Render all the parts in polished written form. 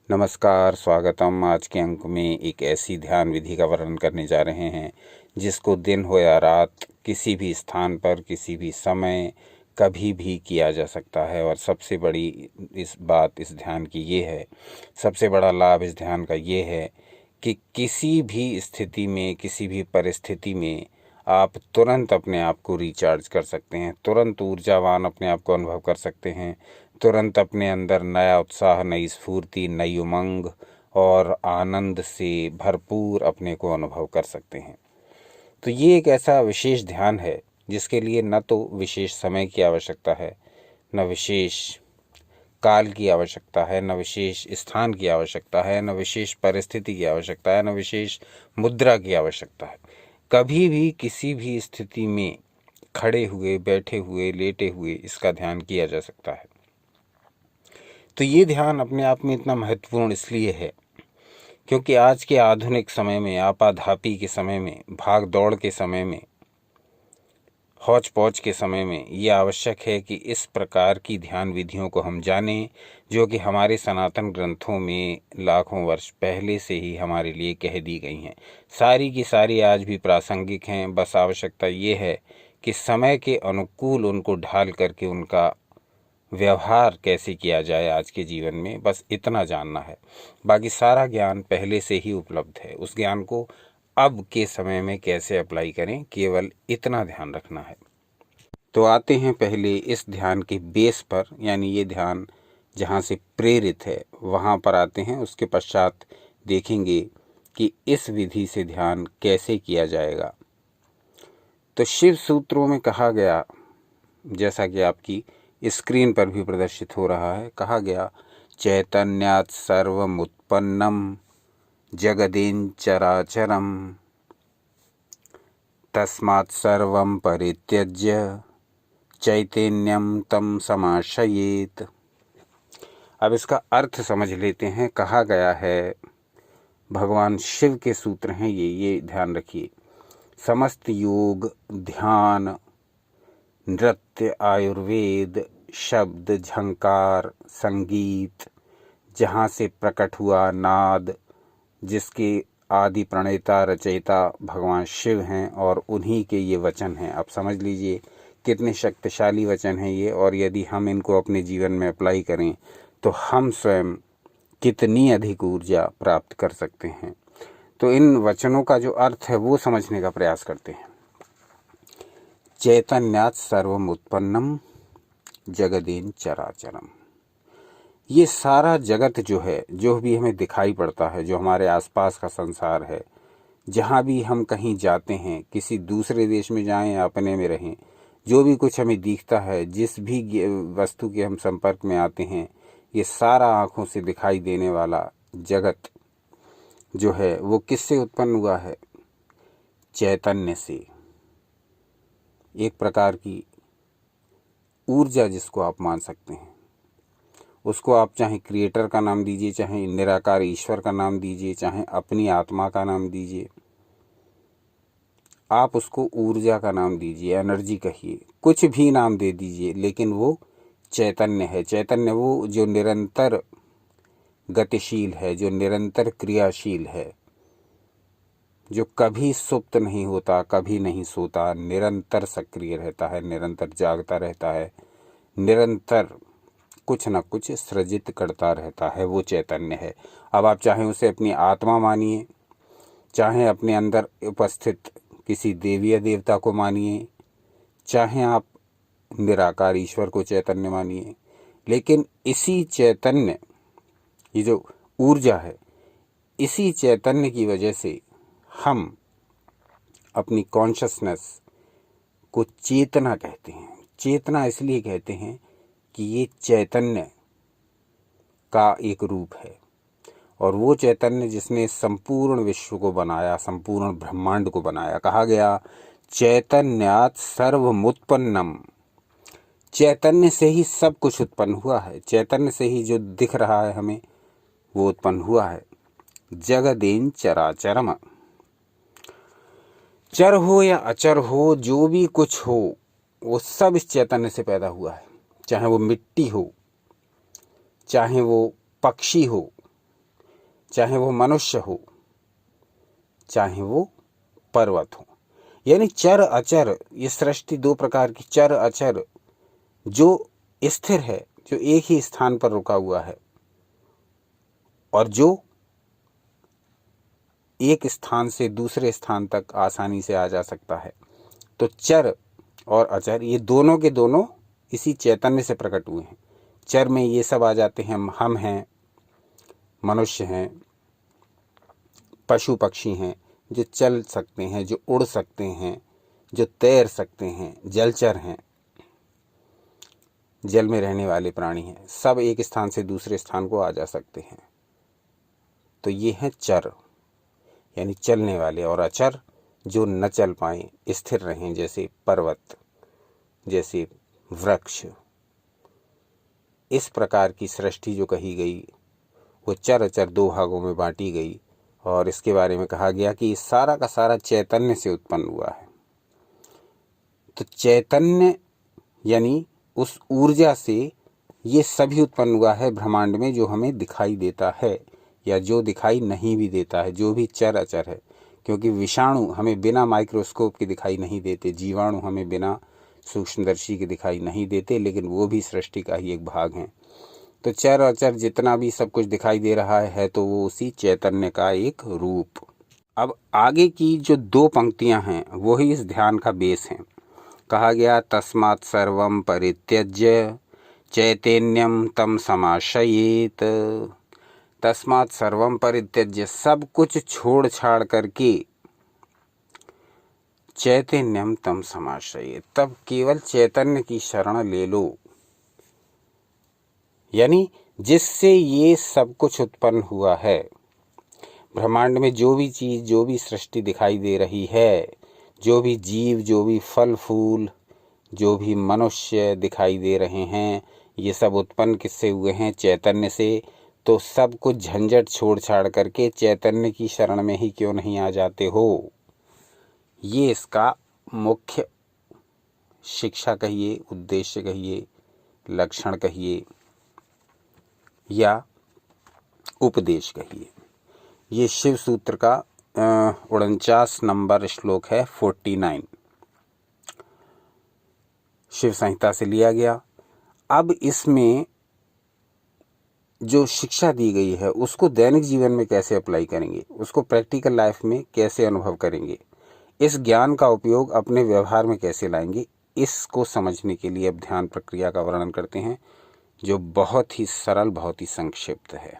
नमस्कार, स्वागतम। आज के अंक में एक ऐसी ध्यान विधि का वर्णन करने जा रहे हैं जिसको दिन हो या रात, किसी भी स्थान पर, किसी भी समय, कभी भी किया जा सकता है। और सबसे बड़ी इस ध्यान की ये है, सबसे बड़ा लाभ इस ध्यान का ये है कि किसी भी स्थिति में, किसी भी परिस्थिति में आप तुरंत अपने आप को रिचार्ज कर सकते हैं, तुरंत ऊर्जावान अपने आप को अनुभव कर सकते हैं, तुरंत अपने अंदर नया उत्साह, नई स्फूर्ति, नई उमंग और आनंद से भरपूर अपने को अनुभव कर सकते हैं। तो ये एक ऐसा विशेष ध्यान है जिसके लिए न तो विशेष समय की आवश्यकता है, न विशेष काल की आवश्यकता है, न विशेष स्थान की आवश्यकता है, न विशेष परिस्थिति की आवश्यकता है, न विशेष मुद्रा की आवश्यकता है। कभी भी किसी भी स्थिति में खड़े हुए, बैठे हुए, लेटे हुए इसका ध्यान किया जा सकता है। तो ये ध्यान अपने आप में इतना महत्वपूर्ण इसलिए है क्योंकि आज के आधुनिक समय में, आपाधापी के समय में, भाग दौड़ के समय में, हौच पौच के समय में ये आवश्यक है कि इस प्रकार की ध्यान विधियों को हम जानें, जो कि हमारे सनातन ग्रंथों में लाखों वर्ष पहले से ही हमारे लिए कह दी गई हैं। सारी की सारी आज भी प्रासंगिक हैं। बस आवश्यकता ये है कि समय के अनुकूल उनको ढाल करके उनका व्यवहार कैसे किया जाए आज के जीवन में, बस इतना जानना है। बाकी सारा ज्ञान पहले से ही उपलब्ध है। उस ज्ञान को अब के समय में कैसे अप्लाई करें, केवल इतना ध्यान रखना है। तो आते हैं पहले इस ध्यान के बेस पर, यानी ये ध्यान जहाँ से प्रेरित है वहाँ पर आते हैं। उसके पश्चात देखेंगे कि इस विधि से ध्यान कैसे किया जाएगा। तो शिव सूत्रों में कहा गया, जैसा कि आपकी स्क्रीन पर भी प्रदर्शित हो रहा है, कहा गया चैतन्यात् सर्वमुत्पन्नम जगदेन चराचरम तस्मात् सर्वं परित्यज्य चैतन्यम तम समाश्रयेत्। अब इसका अर्थ समझ लेते हैं। कहा गया है, भगवान शिव के सूत्र हैं ये ध्यान रखिए। समस्त योग, ध्यान, नृत्य, आयुर्वेद, शब्द, झंकार, संगीत, जहाँ से प्रकट हुआ नाद, जिसके आदि प्रणेता रचयिता भगवान शिव हैं और उन्हीं के ये वचन हैं। आप समझ लीजिए कितने शक्तिशाली वचन हैं ये, और यदि हम इनको अपने जीवन में अप्लाई करें तो हम स्वयं कितनी अधिक ऊर्जा प्राप्त कर सकते हैं। तो इन वचनों का जो अर्थ है वो समझने का प्रयास करते हैं। चैतन्यात् सर्वमुत्पन्नम जगदेन चराचरम। ये सारा जगत जो है, जो भी हमें दिखाई पड़ता है, जो हमारे आसपास का संसार है, जहाँ भी हम कहीं जाते हैं, किसी दूसरे देश में जाएं या अपने में रहें, जो भी कुछ हमें दिखता है, जिस भी वस्तु के हम संपर्क में आते हैं, ये सारा आँखों से दिखाई देने वाला जगत जो है वो किससे उत्पन्न हुआ है? चैतन्य से। एक प्रकार की ऊर्जा जिसको आप मान सकते हैं, उसको आप चाहे क्रिएटर का नाम दीजिए, चाहे निराकार ईश्वर का नाम दीजिए, चाहे अपनी आत्मा का नाम दीजिए, आप उसको ऊर्जा का नाम दीजिए, एनर्जी कहिए, कुछ भी नाम दे दीजिए, लेकिन वो चैतन्य है। चैतन्य वो जो निरंतर गतिशील है, जो निरंतर क्रियाशील है, जो कभी सुप्त नहीं होता, कभी नहीं सोता, निरंतर सक्रिय रहता है, निरंतर जागता रहता है, निरंतर कुछ न कुछ सृजित करता रहता है, वो चैतन्य है। अब आप चाहे उसे अपनी आत्मा मानिए, चाहे अपने अंदर उपस्थित किसी देवी देवता को मानिए, चाहे आप निराकार ईश्वर को चैतन्य मानिए, लेकिन इसी चैतन्य, ये जो ऊर्जा है, इसी चैतन्य की वजह से हम अपनी कॉन्शसनेस को चेतना कहते हैं। चेतना इसलिए कहते हैं कि ये चैतन्य का एक रूप है, और वो चैतन्य जिसने संपूर्ण विश्व को बनाया, संपूर्ण ब्रह्मांड को बनाया। कहा गया चैतन्यात् सर्वमुत्पन्नम। चैतन्य से ही सब कुछ उत्पन्न हुआ है। चैतन्य से ही जो दिख रहा है हमें वो उत्पन्न हुआ है। जगदेन चराचरम। चर हो या अचर हो, जो भी कुछ हो, वो सब इस चैतन्य से पैदा हुआ है। चाहे वो मिट्टी हो, चाहे वो पक्षी हो, चाहे वो मनुष्य हो, चाहे वो पर्वत हो। यानी चर अचर, ये सृष्टि दो प्रकार की, चर अचर, जो स्थिर है, जो एक ही स्थान पर रुका हुआ है, और जो एक स्थान से दूसरे स्थान तक आसानी से आ जा सकता है। तो चर और अचर ये दोनों के दोनों इसी चैतन्य से प्रकट हुए हैं। चर में ये सब आ जाते हैं, हम हैं, मनुष्य हैं, पशु पक्षी हैं, जो चल सकते हैं, जो उड़ सकते हैं, जो तैर सकते हैं, जलचर हैं, जल में रहने वाले प्राणी हैं, सब एक स्थान से दूसरे स्थान को आ जा सकते हैं। तो ये हैं चर, यानी चलने वाले, और अचर जो न चल पाएं, स्थिर रहें, जैसे पर्वत, जैसे वृक्ष। इस प्रकार की सृष्टि जो कही गई वो चर अचर दो भागों में बांटी गई, और इसके बारे में कहा गया कि सारा का सारा चैतन्य से उत्पन्न हुआ है। तो चैतन्य यानी उस ऊर्जा से ये सभी उत्पन्न हुआ है ब्रह्मांड में, जो हमें दिखाई देता है या जो दिखाई नहीं भी देता है, जो भी चर अचर है। क्योंकि विषाणु हमें बिना माइक्रोस्कोप के दिखाई नहीं देते, जीवाणु हमें बिना सूक्ष्मदर्शी के दिखाई नहीं देते, लेकिन वो भी सृष्टि का ही एक भाग हैं। तो चर अचर जितना भी सब कुछ दिखाई दे रहा है, तो वो उसी चैतन्य का एक रूप। अब आगे की जो दो पंक्तियां हैं वो ही इस ध्यान का बेस हैं। कहा गया तस्मात् सर्वं परित्यज्य चैतन्यम तम समाश्रयेत। तस्मात् सर्वं परित्यज्य, सब कुछ छोड़ छाड़ करके, चैतन्यम तम समाश्रयेत, तब केवल चैतन्य की शरण ले लो। यानी जिससे ये सब कुछ उत्पन्न हुआ है, ब्रह्मांड में जो भी चीज, जो भी सृष्टि दिखाई दे रही है, जो भी जीव, जो भी फल फूल, जो भी मनुष्य दिखाई दे रहे हैं, ये सब उत्पन्न किससे हुए हैं? चैतन्य से। तो सब कुछ झंझट छोड़ छाड़ करके चैतन्य की शरण में ही क्यों नहीं आ जाते हो? ये इसका मुख्य शिक्षा कहिए, उद्देश्य कहिए, लक्षण कहिए या उपदेश कहिए। ये शिव सूत्र का 49 नंबर श्लोक है, 49, शिव संहिता से लिया गया। अब इसमें जो शिक्षा दी गई है उसको दैनिक जीवन में कैसे अप्लाई करेंगे, उसको प्रैक्टिकल लाइफ में कैसे अनुभव करेंगे, इस ज्ञान का उपयोग अपने व्यवहार में कैसे लाएंगे, इसको समझने के लिए अब ध्यान प्रक्रिया का वर्णन करते हैं, जो बहुत ही सरल, बहुत ही संक्षिप्त है।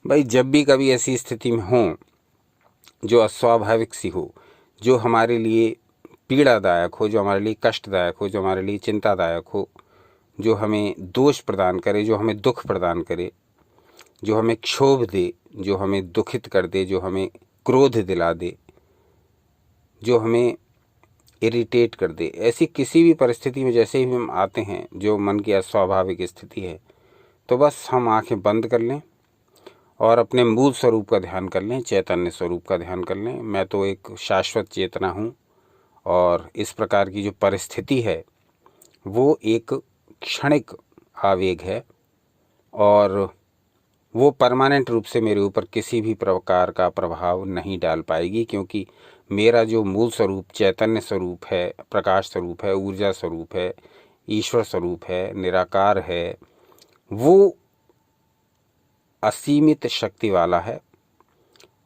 भाई, जब भी कभी ऐसी स्थिति में हो जो अस्वाभाविक सी हो, जो हमारे लिए पीड़ादायक हो, जो हमारे लिए कष्टदायक हो, जो हमारे लिए चिंतादायक हो, जो हमें दोष प्रदान करे, जो हमें दुख प्रदान करे, जो हमें क्षोभ दे, जो हमें दुखित कर दे, जो हमें क्रोध दिला दे, जो हमें इरिटेट कर दे, ऐसी किसी भी परिस्थिति में जैसे ही हम आते हैं जो मन की अस्वाभाविक स्थिति है, तो बस हम आंखें बंद कर लें और अपने मूल स्वरूप का ध्यान कर लें, चैतन्य स्वरूप का ध्यान कर लें। मैं तो एक शाश्वत चेतना हूँ, और इस प्रकार की जो परिस्थिति है वो एक क्षणिक आवेग है, और वो परमानेंट रूप से मेरे ऊपर किसी भी प्रकार का प्रभाव नहीं डाल पाएगी, क्योंकि मेरा जो मूल स्वरूप चैतन्य स्वरूप है, प्रकाश स्वरूप है, ऊर्जा स्वरूप है, ईश्वर स्वरूप है, निराकार है, वो असीमित शक्ति वाला है।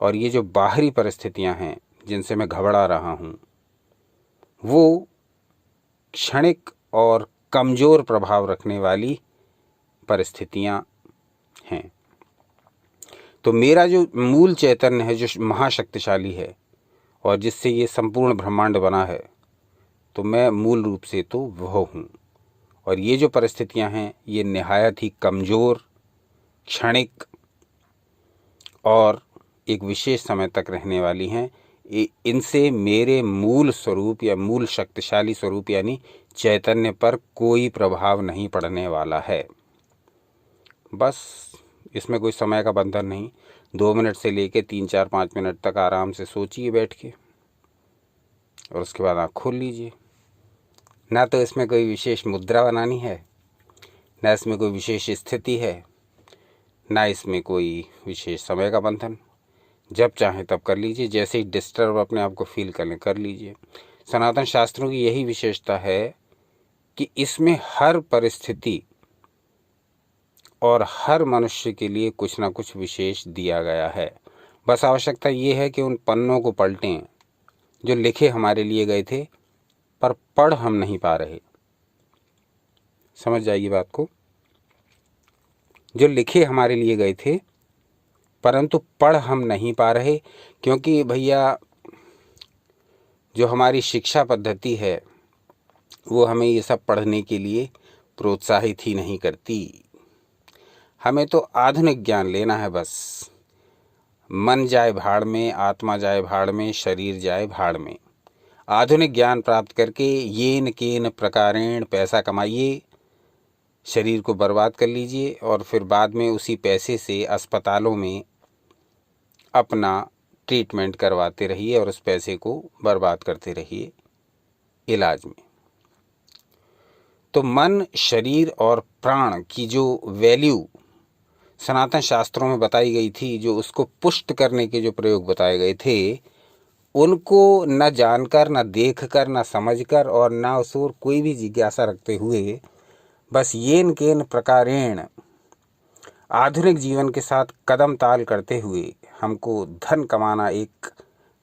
और ये जो बाहरी परिस्थितियां हैं जिनसे मैं घबरा रहा हूँ, वो क्षणिक और कमज़ोर प्रभाव रखने वाली परिस्थितियां हैं। तो मेरा जो मूल चैतन्य है, जो महाशक्तिशाली है और जिससे ये संपूर्ण ब्रह्मांड बना है, तो मैं मूल रूप से तो वह हूँ। और ये जो परिस्थितियां हैं ये निहायत ही कमज़ोर, क्षणिक और एक विशेष समय तक रहने वाली हैं। इनसे मेरे मूल स्वरूप या मूल शक्तिशाली स्वरूप यानी चैतन्य पर कोई प्रभाव नहीं पड़ने वाला है। बस इसमें कोई समय का बंधन नहीं। 2 मिनट से लेके 3, 4, 5 मिनट तक आराम से सोचिए बैठ के, और उसके बाद आँख खोल लीजिए। ना तो इसमें कोई विशेष मुद्रा बनानी है, ना इसमें कोई विशेष स्थिति है, ना इसमें कोई विशेष समय का बंधन। जब चाहें तब कर लीजिए, जैसे ही डिस्टर्ब अपने आप को फील कर लीजिए। सनातन शास्त्रों की यही विशेषता है कि इसमें हर परिस्थिति और हर मनुष्य के लिए कुछ ना कुछ विशेष दिया गया है। बस आवश्यकता ये है कि उन पन्नों को पलटें जो लिखे हमारे लिए गए थे, पर पढ़ हम नहीं पा रहे। समझ जाइए बात को। जो लिखे हमारे लिए गए थे परंतु पढ़ हम नहीं पा रहे, क्योंकि भैया जो हमारी शिक्षा पद्धति है वो हमें ये सब पढ़ने के लिए प्रोत्साहित ही नहीं करती। हमें तो आधुनिक ज्ञान लेना है बस। मन जाए भाड़ में, आत्मा जाए भाड़ में, शरीर जाए भाड़ में। आधुनिक ज्ञान प्राप्त करके येन केन प्रकारेण पैसा कमाइए, शरीर को बर्बाद कर लीजिए और फिर बाद में उसी पैसे से अस्पतालों में अपना ट्रीटमेंट करवाते रहिए और उस पैसे को बर्बाद करते रहिए इलाज में। तो मन, शरीर और प्राण की जो वैल्यू सनातन शास्त्रों में बताई गई थी, जो उसको पुष्ट करने के जो प्रयोग बताए गए थे, उनको न जानकर, न देखकर, न समझकर और न उस ओर कोई भी जिज्ञासा रखते हुए बस येन केन प्रकारेण आधुनिक जीवन के साथ कदम ताल करते हुए हमको धन कमाना एक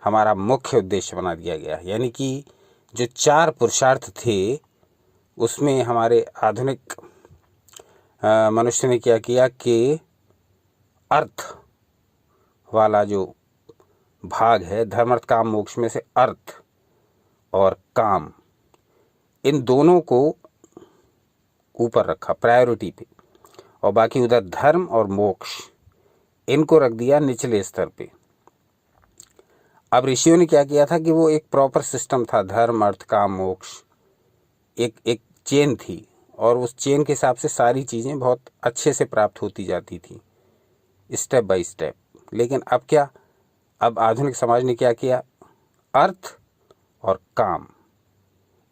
हमारा मुख्य उद्देश्य बना दिया गया। यानी कि जो 4 पुरुषार्थ थे उसमें हमारे आधुनिक मनुष्य ने क्या किया कि अर्थ वाला जो भाग है, धर्म अर्थ काम मोक्ष में से अर्थ और काम, इन दोनों को ऊपर रखा प्रायोरिटी पे, और बाकी उधर धर्म और मोक्ष इनको रख दिया निचले स्तर पे। अब ऋषियों ने क्या किया था कि वो एक प्रॉपर सिस्टम था, धर्म अर्थ काम मोक्ष एक चेन थी, और उस चेन के हिसाब से सारी चीज़ें बहुत अच्छे से प्राप्त होती जाती थी स्टेप बाय स्टेप। लेकिन अब क्या, अब आधुनिक समाज ने क्या किया, अर्थ और काम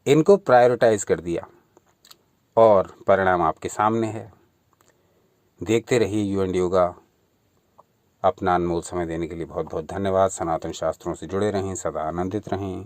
इनको प्रायोरिटाइज कर दिया और परिणाम आपके सामने है। देखते रहिए यू एंड योगा। अपना अनमोल समय देने के लिए बहुत बहुत धन्यवाद। सनातन शास्त्रों से जुड़े रहें, सदा आनंदित रहें।